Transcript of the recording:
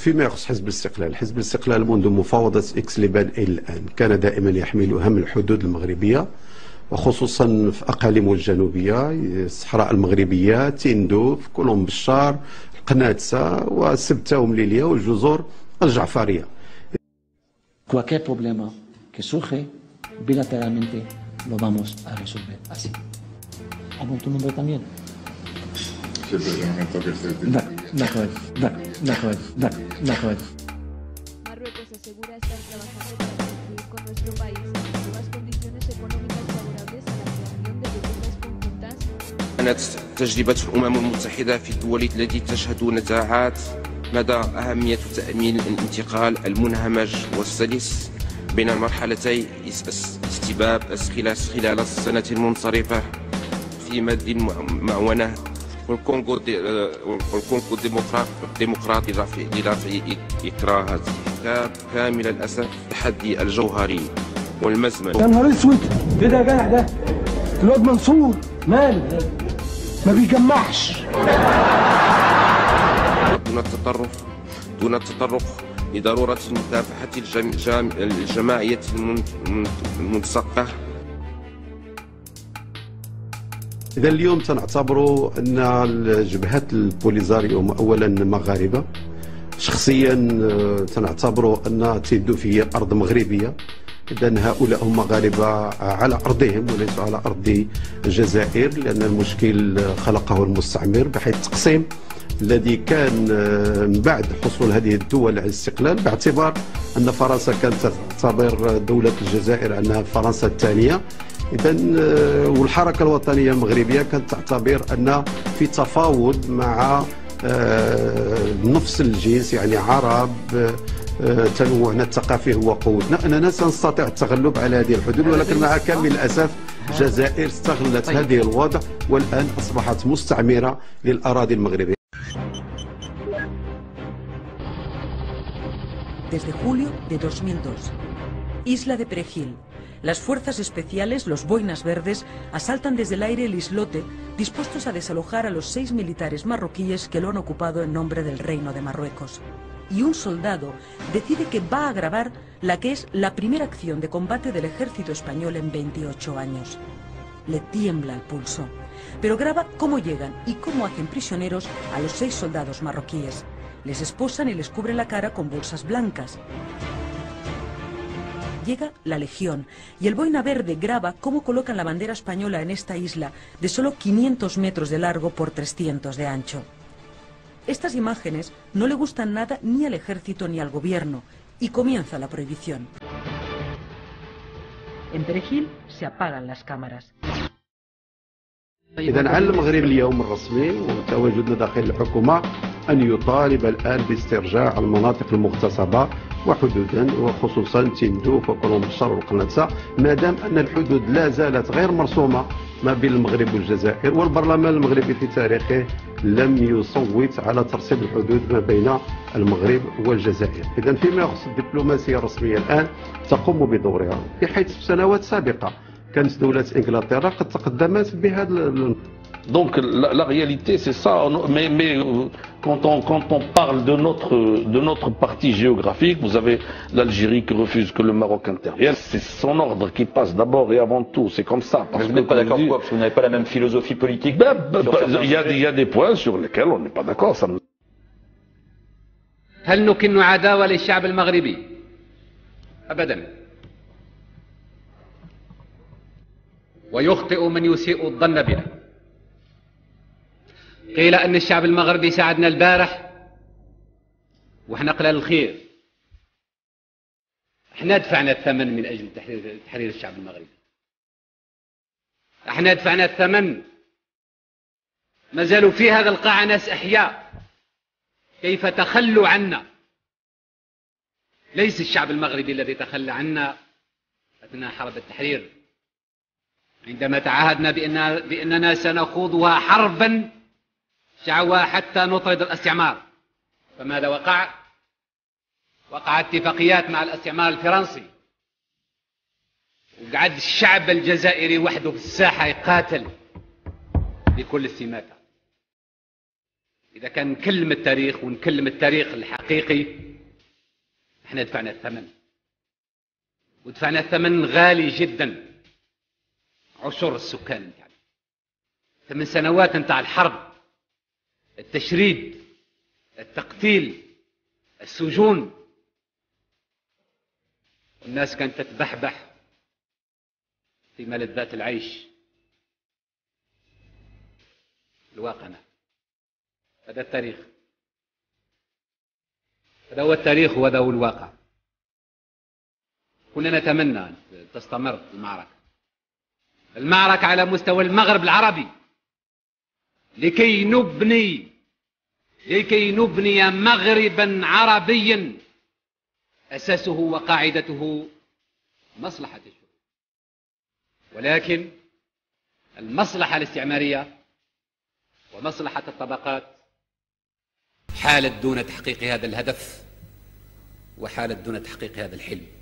فيما يخص حزب الاستقلال، حزب الاستقلال منذ مفاوضة إكس لبان إلى الآن كان دائما يحمل هم الحدود المغربية، وخصوصا في أقاليمه الجنوبية، الصحراء المغربية، تندوف، كولوم بشار، القنادسة وسبتة ومليلية والجزر الجعفرية. Cualquier problema que surge bilateralmente lo vamos a resolver así. ¿Hago tu nombre también? Marruecos asegura estar trabajando para construir con nuestro país nuevas condiciones económicas favorables a la creación de viviendas conjuntas. كانت تجربة الأمم المتحدة في الدول التي تشهد نزاعات مدى أهمية تأمين الانتقال المنهمج والسلس بين المرحلتي استباب خلال السنة المنصرفة في مد المعونة والكونغو الديمقراطي لرفع إكراهات كامل الأسف التحدي الجوهري والمزمن. يا نهار اسود، ايه ده يا جدع؟ ده الواد منصور ماله ما بيجمعش. دون التطرق لضرورة مكافحة الجماعية المنسقة. إذا اليوم تنعتبروا أن الجبهات البوليزاريو أولا مغاربة، شخصيا تنعتبروا أن تندوف هي أرض مغربية، إذا هؤلاء هم مغاربة على أرضهم وليسوا على أرض الجزائر، لأن المشكل خلقه المستعمر بحيث التقسيم الذي كان من بعد حصول هذه الدول على الاستقلال، باعتبار أن فرنسا كانت تعتبر دولة الجزائر أنها فرنسا الثانية. إذا والحركة الوطنية المغربية كانت تعتبر أن في تفاوض مع نفس الجنس، يعني عرب، تنوعنا الثقافي هو قوتنا، أننا سنستطيع التغلب على هذه الحدود، ولكن مع كامل الأسف الجزائر استغلت هذه الوضع والآن أصبحت مستعمرة للأراضي المغربية. Desde julio de 2002, Isla de Perejil. Las fuerzas especiales, los boinas verdes, asaltan desde el aire el islote, dispuestos a desalojar a los 6 militares marroquíes que lo han ocupado en nombre del Reino de Marruecos. Y un soldado decide que va a grabar la que es la primera acción de combate del ejército español en 28 años. Le tiembla el pulso, pero graba cómo llegan y cómo hacen prisioneros a los 6 soldados marroquíes. Les esposan y les cubren la cara con bolsas blancas. Llega la Legión y el boina verde graba cómo colocan la bandera española en esta isla de solo 500 metros de largo por 300 de ancho. Estas imágenes no le gustan nada ni al ejército ni al gobierno y comienza la prohibición. En Perejil se apagan las cámaras. إذا على المغرب اليوم الرسمي وتواجدنا داخل الحكومة أن يطالب الآن باسترجاع المناطق المغتصبة وحدودا، وخصوصا تندوف وكولوم بشار والقنادسة، ما دام أن الحدود لا زالت غير مرسومة ما بين المغرب والجزائر، والبرلمان المغربي في تاريخه لم يصوت على ترسيم الحدود ما بين المغرب والجزائر. إذا فيما يخص الدبلوماسية الرسمية الآن تقوم بدورها، بحيث في سنوات سابقة كانت دولة إنجلترا قد تقدمت بهذا. Donc la réalité c'est ça, mais quand on parle de notre partie géographique, vous avez l'Algérie qui refuse que le Maroc intervienne, c'est son ordre qui passe d'abord et avant tout, c'est comme ça. Parce que vous n'êtes pas d'accord quoi? Parce que vous n'avez pas la même philosophie politique. Il y a des points sur lesquels on n'est pas d'accord. هل نكن عداوة للشعب المغربي؟ أبدا. ويخطئ من يسيء الظن بنا. قيل أن الشعب المغربي ساعدنا البارح وإحنا قلال الخير. إحنا دفعنا الثمن من أجل تحرير الشعب المغربي. إحنا دفعنا الثمن. ما زالوا في هذا القاعة ناس أحياء كيف تخلوا عنا. ليس الشعب المغربي الذي تخلى عنا أثناء حرب التحرير، عندما تعهدنا بأننا سنخوضها حربا شعوى حتى نطرد الاستعمار. فماذا وقع؟ وقع اتفاقيات مع الاستعمار الفرنسي، وقعد الشعب الجزائري وحده في الساحة يقاتل بكل السمات. إذا كان نكلم التاريخ ونكلم التاريخ الحقيقي، احنا دفعنا الثمن، ودفعنا الثمن غالي جدا. عشر السكان يعني 8 سنوات نتاع الحرب، التشريد، التقتيل، السجون، والناس كانت تتبحبح في ملذات العيش. الواقعنا هذا التاريخ، هذا هو التاريخ وهذا هو الواقع. كنا نتمنى أن تستمر المعركة على مستوى المغرب العربي لكي نبني مغربا عربيا أساسه وقاعدته مصلحة الشعوب. ولكن المصلحة الاستعمارية ومصلحة الطبقات حالت دون تحقيق هذا الهدف، وحالت دون تحقيق هذا الحلم.